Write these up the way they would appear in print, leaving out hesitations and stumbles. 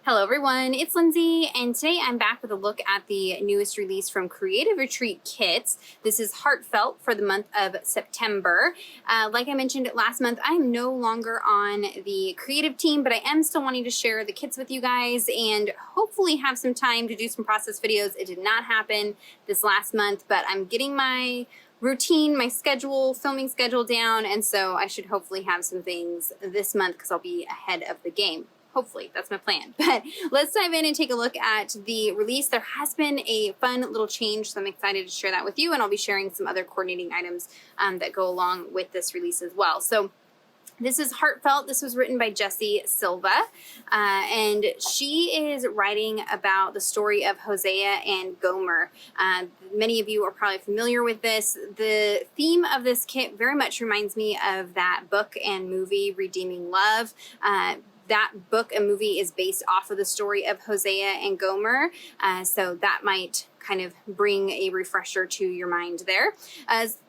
Hello everyone, it's Lindsay, and today I'm back with a look at the newest release from Creative Retreat Kits. This is Heartfelt for the month of September. Like I mentioned last month, I am no longer on the creative team, but I am still wanting to share the kits with you guys and hopefully have some time to do some process videos. It did not happen this last month, but I'm getting my routine, my schedule, filming schedule down, and so I should hopefully have some things this month because I'll be ahead of the game. Hopefully, that's my plan. But let's dive in and take a look at the release. There has been a fun little change, so I'm excited to share that with you, and I'll be sharing some other coordinating items that go along with this release as well. So this is Heartfelt. This was written by Jessie Silva, and she is writing about the story of Hosea and Gomer. Many of you are probably familiar with this. The theme of this kit very much reminds me of that book and movie, Redeeming Love. That book and movie is based off of the story of Hosea and Gomer, so that might kind of bring a refresher to your mind there.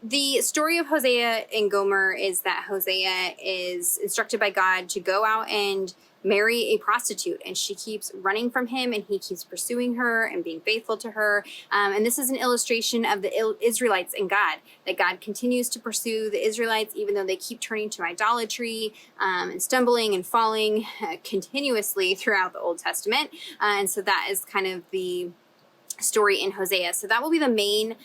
The story of Hosea and Gomer is that Hosea is instructed by God to go out and marry a prostitute, and she keeps running from him and he keeps pursuing her and being faithful to her. And this is an illustration of the Israelites and God, that God continues to pursue the Israelites even though they keep turning to idolatry and stumbling and falling continuously throughout the Old Testament. And so that is kind of the story in Hosea. So that will be the main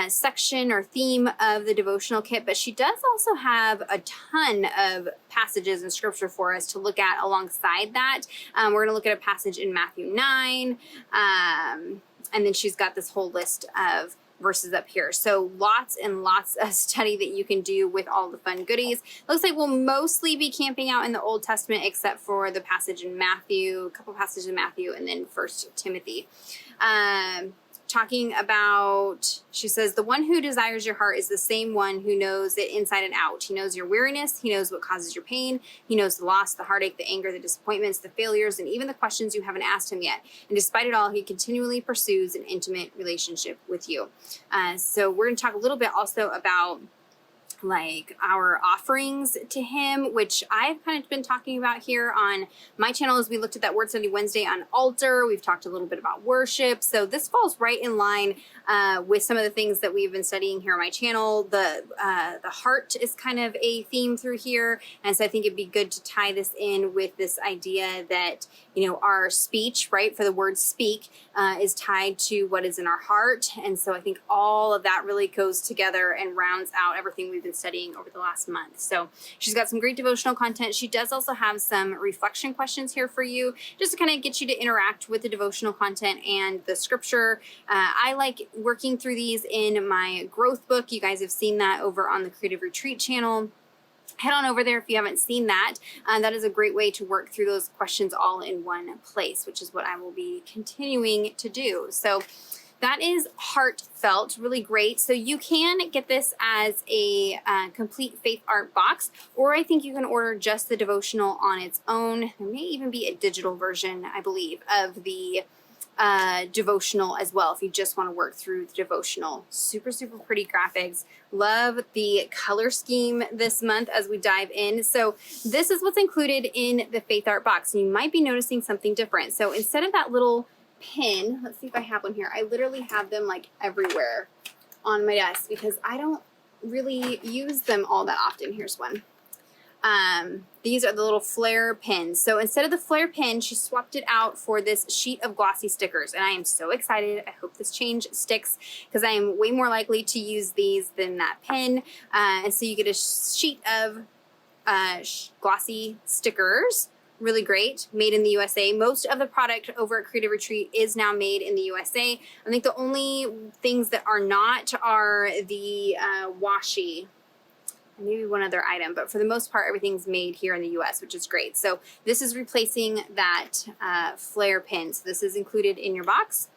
section or theme of the devotional kit, but she does also have a ton of passages in scripture for us to look at alongside that. We're going to look at a passage in Matthew 9, and then she's got this whole list of verses up here. So lots and lots of study that you can do with all the fun goodies. Looks like we'll mostly be camping out in the Old Testament except for the passage in Matthew, a couple passages in Matthew, and then 1 Timothy. Talking about, she says, the one who desires your heart is the same one who knows it inside and out. He knows your weariness. He knows what causes your pain. He knows the loss, the heartache, the anger, the disappointments, the failures, and even the questions you haven't asked him yet. And despite it all, he continually pursues an intimate relationship with you. So we're going to talk a little bit also about like our offerings to him, which I've kind of been talking about here on my channel as we looked at that Word Study Wednesday on altar. We've talked a little bit about worship. So this falls right in line with some of the things that we've been studying here on my channel. The heart is kind of a theme through here. And so I think it'd be good to tie this in with this idea that, you know, our speech, right, for the word speak, is tied to what is in our heart. And so I think all of that really goes together and rounds out everything we've been studying over the last month. So she's got some great devotional content. She does also have some reflection questions here for you, just to kind of get you to interact with the devotional content and the scripture. I like working through these in my growth book. You guys have seen that over on the Creative Retreat channel. Head on over there if you haven't seen that. That is a great way to work through those questions all in one place, which is what I will be continuing to do. So that is Heartfelt, really great. So you can get this as a complete faith art box, or I think you can order just the devotional on its own. There may even be a digital version, I believe, of the devotional as well if you just want to work through the devotional. Super, super pretty graphics. Love the color scheme this month as we dive in. So this is what's included in the faith art box. And you might be noticing something different. So instead of that little pin, let's see if I have one here. I literally have them like everywhere on my desk because I don't really use them all that often. Here's one. These are the little flare pins. So instead of the flare pin, she swapped it out for this sheet of glossy stickers. And I am so excited. I hope this change sticks because I am way more likely to use these than that pin. And so you get a sheet of glossy stickers. Really great, made in the USA. Most of the product over at Creative Retreat is now made in the USA. I think the only things that are not are the washi, maybe one other item, but for the most part, everything's made here in the US, which is great. So this is replacing that flare pin. So this is included in your box.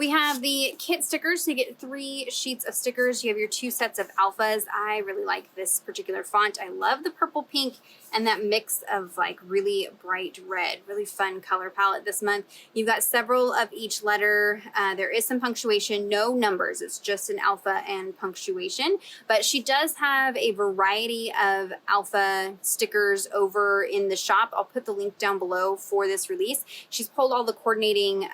We have the kit stickers. So you get 3 sheets of stickers. You have your 2 sets of alphas. I really like this particular font. I love the purple pink and that mix of like really bright red. Really fun color palette this month. You've got several of each letter. There is some punctuation, no numbers. It's just an alpha and punctuation. But she does have a variety of alpha stickers over in the shop. I'll put the link down below for this release. She's pulled all the coordinating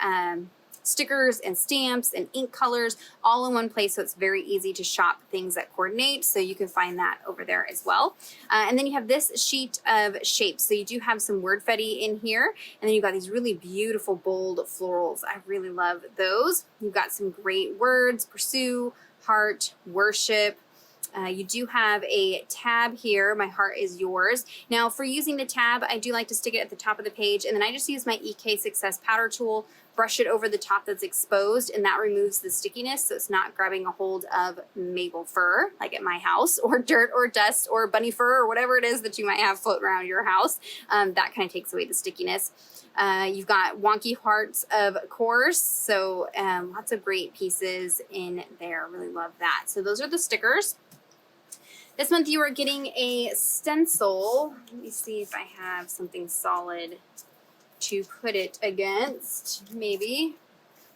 stickers and stamps and ink colors all in one place, so it's very easy to shop things that coordinate, so you can find that over there as well. And then you have this sheet of shapes, so you do have some wordfetti in here, and then you've got these really beautiful bold florals. I really love those. You've got some great words: pursue, heart, worship. You do have a tab here, my heart is yours. Now for using the tab, I do like to stick it at the top of the page, and then I just use my EK Success powder tool, brush it over the top that's exposed, and that removes the stickiness, so it's not grabbing a hold of maple fur like at my house, or dirt or dust or bunny fur or whatever it is that you might have floating around your house. That kind of takes away the stickiness. You've got wonky hearts, of course, so lots of great pieces in there. Really love that. So those are the stickers. This month you are getting a stencil. Let me see if I have something solid to put it against. Maybe.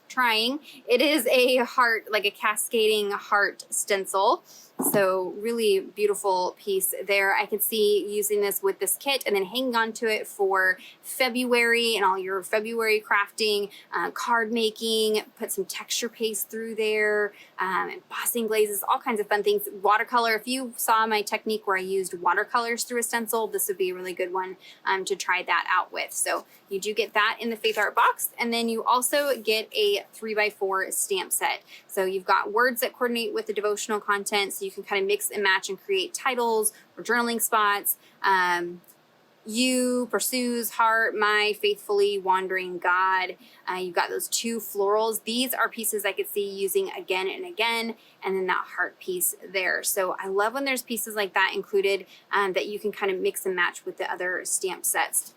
Trying. It is a heart, like a cascading heart stencil. So really beautiful piece there. I could see using this with this kit and then hanging on to it for February and all your February crafting, card making, put some texture paste through there, embossing glazes, all kinds of fun things. Watercolor, if you saw my technique where I used watercolors through a stencil, this would be a really good one to try that out with. So you do get that in the Faith Art box, and then you also get a 3x4 stamp set. So you've got words that coordinate with the devotional content, so you can kind of mix and match and create titles or journaling spots. You, pursues, heart, my, faithfully, wandering God. You've got those 2 florals. These are pieces I could see using again and again, and then that heart piece there. So I love when there's pieces like that included that you can kind of mix and match with the other stamp sets.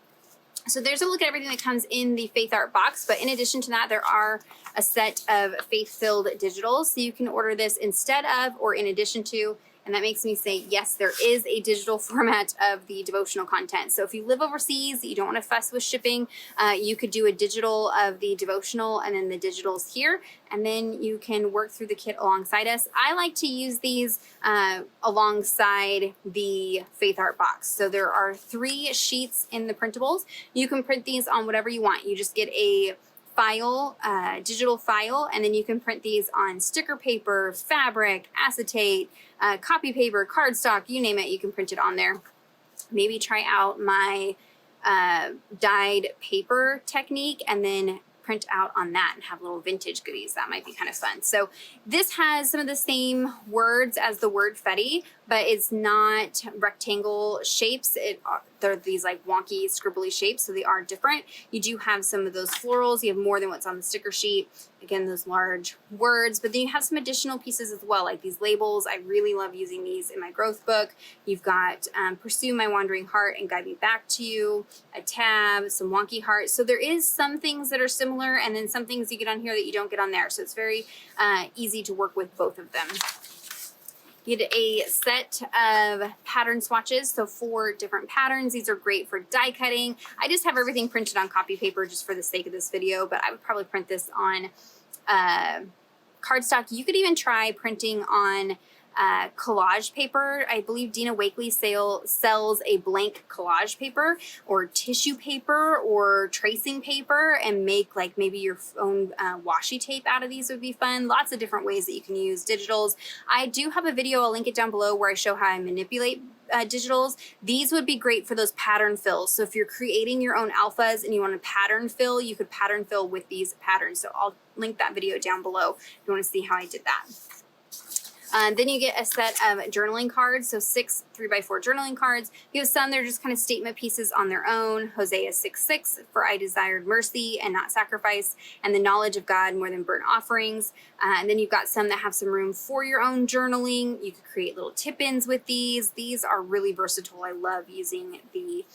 So there's a look at everything that comes in the Faith Art box, but in addition to that, there are a set of faith-filled digitals. So you can order this instead of or in addition to, and that makes me say, yes, there is a digital format of the devotional content. So if you live overseas, you don't want to fuss with shipping, you could do a digital of the devotional and then the digitals here, and then you can work through the kit alongside us. I like to use these alongside the Faith Art box. So there are 3 sheets in the printables. You can print these on whatever you want. You just get a file, digital file, and then you can print these on sticker paper, fabric, acetate, copy paper, cardstock, you name it, you can print it on there. Maybe try out my dyed paper technique and then print out on that and have little vintage goodies. That might be kind of fun. So this has some of the same words as the wordfetti, but it's not rectangle shapes. They're these like wonky scribbly shapes, so they are different. You do have some of those florals. You have more than what's on the sticker sheet. Again, those large words, but then you have some additional pieces as well, like these labels. I really love using these in my growth book. You've got Pursue My Wandering Heart and Guide Me Back to You, a tab, some wonky hearts. So there is some things that are similar, and then some things you get on here that you don't get on there. So it's very easy to work with both of them. You get a set of pattern swatches, so 4 different patterns. These are great for die cutting. I just have everything printed on copy paper just for the sake of this video, but I would probably print this on cardstock. You could even try printing on collage paper. I believe Dina Wakely sells a blank collage paper or tissue paper or tracing paper, and make like maybe your own washi tape out of these would be fun. Lots of different ways that you can use digitals. I do have a video, I'll link it down below, where I show how I manipulate digitals. These would be great for those pattern fills. So if you're creating your own alphas and you want to pattern fill, you could pattern fill with these patterns. So I'll link that video down below if you want to see how I did that. Then you get a set of journaling cards, so 6 3x4 journaling cards. You have some that are just kind of statement pieces on their own. Hosea 6:6, for I desired mercy and not sacrifice, and the knowledge of God more than burnt offerings. And then you've got some that have some room for your own journaling. You could create little tip-ins with these. These are really versatile. I love using the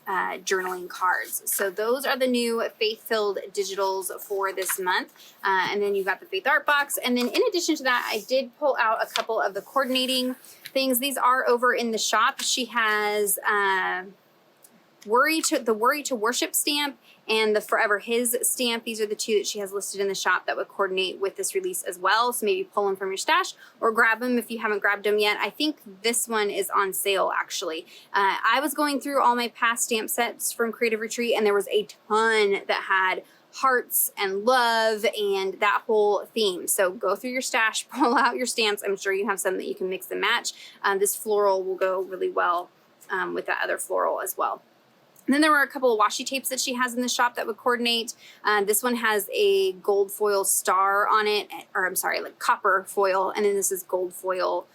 journaling cards. So those are the new faith-filled digitals for this month. And then you got the Faith Art Box. And then in addition to that, I did pull out a couple of the coordinating things. These are over in the shop. She has the Worry to Worship stamp and the Forever His stamp. These are the two that she has listed in the shop that would coordinate with this release as well. So maybe pull them from your stash or grab them if you haven't grabbed them yet. I think this one is on sale actually. I was going through all my past stamp sets from Creative Retreat and there was a ton that had hearts and love and that whole theme. So go through your stash, pull out your stamps. I'm sure you have some that you can mix and match. This floral will go really well with that other floral as well. And then there were a couple of washi tapes that she has in the shop that would coordinate. This one has a gold foil star on it, or I'm sorry, like copper foil. And then this is gold foil,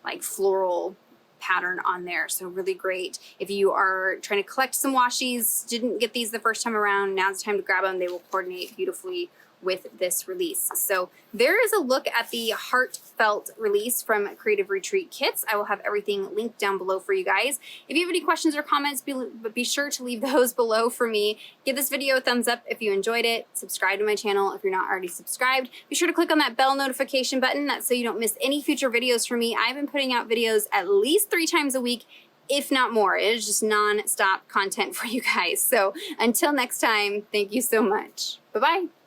like floral pattern on there. So really great. If you are trying to collect some washies, didn't get these the first time around, now's the time to grab them. They will coordinate beautifully with this release. So there is a look at the Heartfelt release from Creative Retreat Kits. I will have everything linked down below for you guys. If you have any questions or comments, be sure to leave those below for me. Give this video a thumbs up if you enjoyed it. Subscribe to my channel if you're not already subscribed. Be sure to click on that bell notification button so you don't miss any future videos from me. I've been putting out videos at least 3 times a week, if not more. It is just non-stop content for you guys. So until next time, thank you so much. Bye-bye.